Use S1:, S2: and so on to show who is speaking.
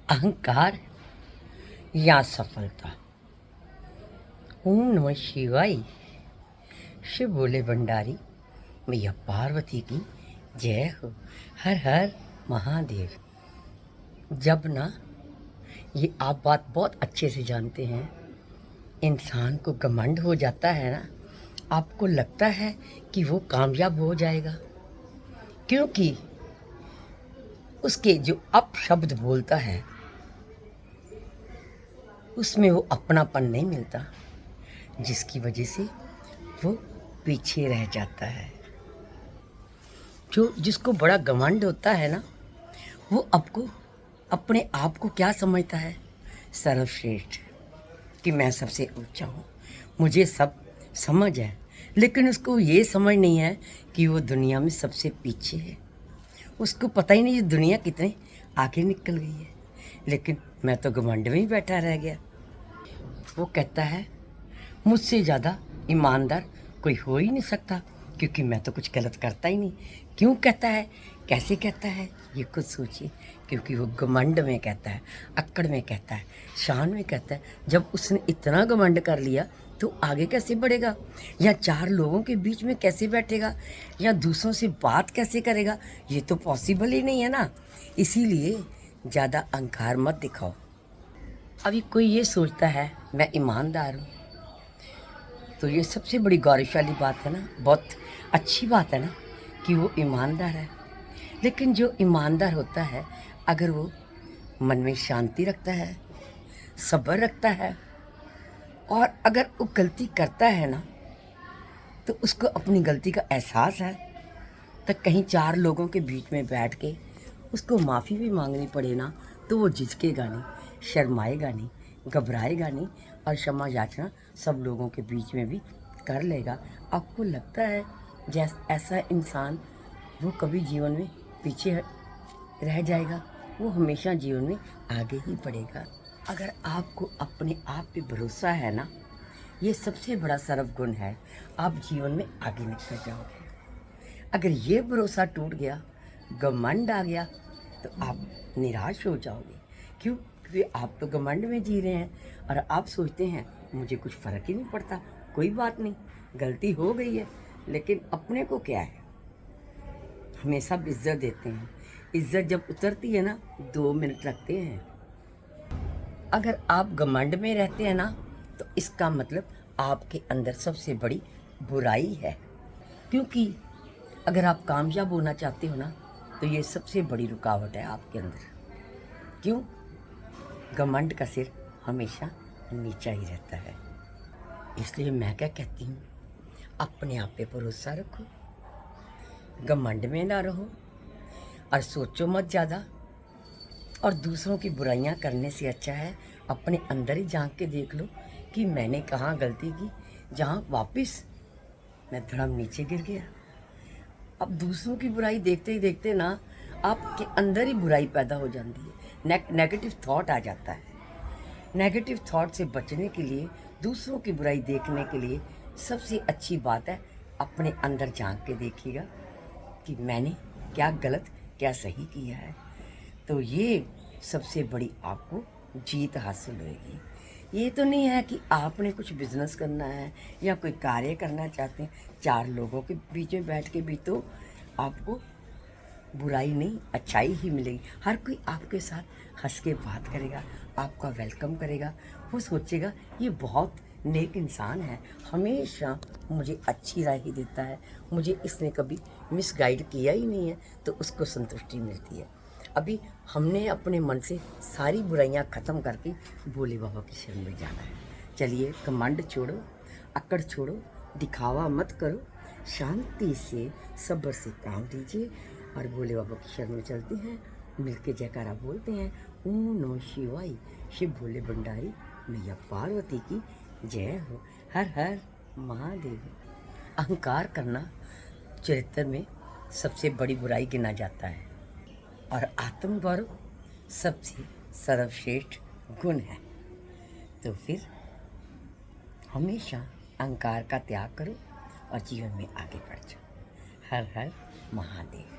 S1: अहंकार या सफलता। ओम नमः शिवाय। शिव बोले भंडारी, मैया पार्वती की जय हो। हर हर महादेव। जब ना ये आप बात बहुत अच्छे से जानते हैं, इंसान को घमंड हो जाता है ना, आपको लगता है कि वो कामयाब हो जाएगा, क्योंकि उसके जो अपशब्द बोलता है उसमें वो अपनापन नहीं मिलता, जिसकी वजह से वो पीछे रह जाता है। जो जिसको बड़ा घमंड होता है ना, वो आपको अपने आप को क्या समझता है, सर्वश्रेष्ठ, कि मैं सबसे ऊंचा हूँ, मुझे सब समझ है। लेकिन उसको ये समझ नहीं है कि वो दुनिया में सबसे पीछे है। उसको पता ही नहीं ये दुनिया कितने आगे निकल गई है। लेकिन मैं तो घमंड में ही बैठा रह गया। वो कहता है मुझसे ज़्यादा ईमानदार कोई हो ही नहीं सकता, क्योंकि मैं तो कुछ गलत करता ही नहीं। क्यों कहता है, कैसे कहता है, ये खुद सोचिए। क्योंकि वो घमंड में कहता है, अक्कड़ में कहता है, शान में कहता है। जब उसने इतना घमंड कर लिया तो आगे कैसे बढ़ेगा, या चार लोगों के बीच में कैसे बैठेगा, या दूसरों से बात कैसे करेगा, ये तो पॉसिबल ही नहीं है ना। इसीलिए ज़्यादा अहंकार मत दिखाओ। अभी कोई ये सोचता है मैं ईमानदार हूँ, तो ये सबसे बड़ी गौरवशाली बात है ना, बहुत अच्छी बात है ना कि वो ईमानदार है। लेकिन जो ईमानदार होता है, अगर वो मन में शांति रखता है, सब्र रखता है, और अगर वो गलती करता है ना, तो उसको अपनी गलती का एहसास है, तो कहीं चार लोगों के बीच में बैठ के उसको माफ़ी भी मांगनी पड़े ना, तो वो झिझकेगा नहीं, शर्माएगा नहीं, घबराएगा नहीं, और क्षमा याचना सब लोगों के बीच में भी कर लेगा। आपको लगता है ऐसा इंसान वो कभी जीवन में पीछे रह जाएगा? वो हमेशा जीवन में आगे ही बढ़ेगा। अगर आपको अपने आप पे भरोसा है ना, ये सबसे बड़ा सर्वगुण है, आप जीवन में आगे निकल जाओगे। अगर ये भरोसा टूट गया, घमंड आ गया, तो आप निराश हो जाओगे। क्यों? क्योंकि आप तो घमंड में जी रहे हैं, और आप सोचते हैं मुझे कुछ फ़र्क ही नहीं पड़ता, कोई बात नहीं, गलती हो गई है। लेकिन अपने को क्या है, हमें सब इज्जत देते हैं। इज्जत जब उतरती है ना, 2 मिनट लगते हैं। अगर आप घमंड में रहते हैं ना, तो इसका मतलब आपके अंदर सबसे बड़ी बुराई है। क्योंकि अगर आप कामयाब होना चाहते हो ना, तो ये सबसे बड़ी रुकावट है आपके अंदर। क्यों? घमंड का सिर हमेशा नीचा ही रहता है। इसलिए मैं क्या कहती हूँ, अपने आप पे भरोसा रखो, घमंड में ना रहो, और सोचो मत ज़्यादा। और दूसरों की बुराइयां करने से अच्छा है अपने अंदर ही झांक के देख लो कि मैंने कहाँ गलती की, जहाँ वापस मैं धड़म नीचे गिर गया। अब दूसरों की बुराई देखते ही देखते ना, आपके अंदर ही बुराई पैदा हो जाती है, नेगेटिव थॉट आ जाता है। नेगेटिव थॉट से बचने के लिए, दूसरों की बुराई देखने के लिए सबसे अच्छी बात है अपने अंदर झांक के देखिएगा कि मैंने क्या गलत क्या सही किया है। तो ये सबसे बड़ी आपको जीत हासिल होगी। ये तो नहीं है कि आपने कुछ बिजनेस करना है या कोई कार्य करना चाहते हैं, चार लोगों के बीच में बैठ के भी तो आपको बुराई नहीं अच्छाई ही मिलेगी। हर कोई आपके साथ हंस के बात करेगा, आपका वेलकम करेगा। वो सोचेगा ये बहुत नेक इंसान है, हमेशा मुझे अच्छी राय ही देता है, मुझे इसने कभी मिसगाइड किया ही नहीं है, तो उसको संतुष्टि मिलती है। अभी हमने अपने मन से सारी बुराइयां ख़त्म करके भोले बाबा की शरण में जाना है। चलिए, घमंड छोड़ो, अकड़ छोड़ो, दिखावा मत करो, शांति से सब्र से काम लीजिए, और भोले बाबा की शरण में चलते हैं, मिलके जयकारा बोलते हैं, ओम नमः शिवाय। शिव भोले भंडारी, मैया पार्वती की जय हो। हर हर महादेव। अहंकार करना चरित्र में सबसे बड़ी बुराई गिना जाता है, और आत्मगौरव सबसे सर्वश्रेष्ठ गुण है। तो फिर हमेशा अहंकार का त्याग करो और जीवन में आगे बढ़ जाओ। हर हर महादेव।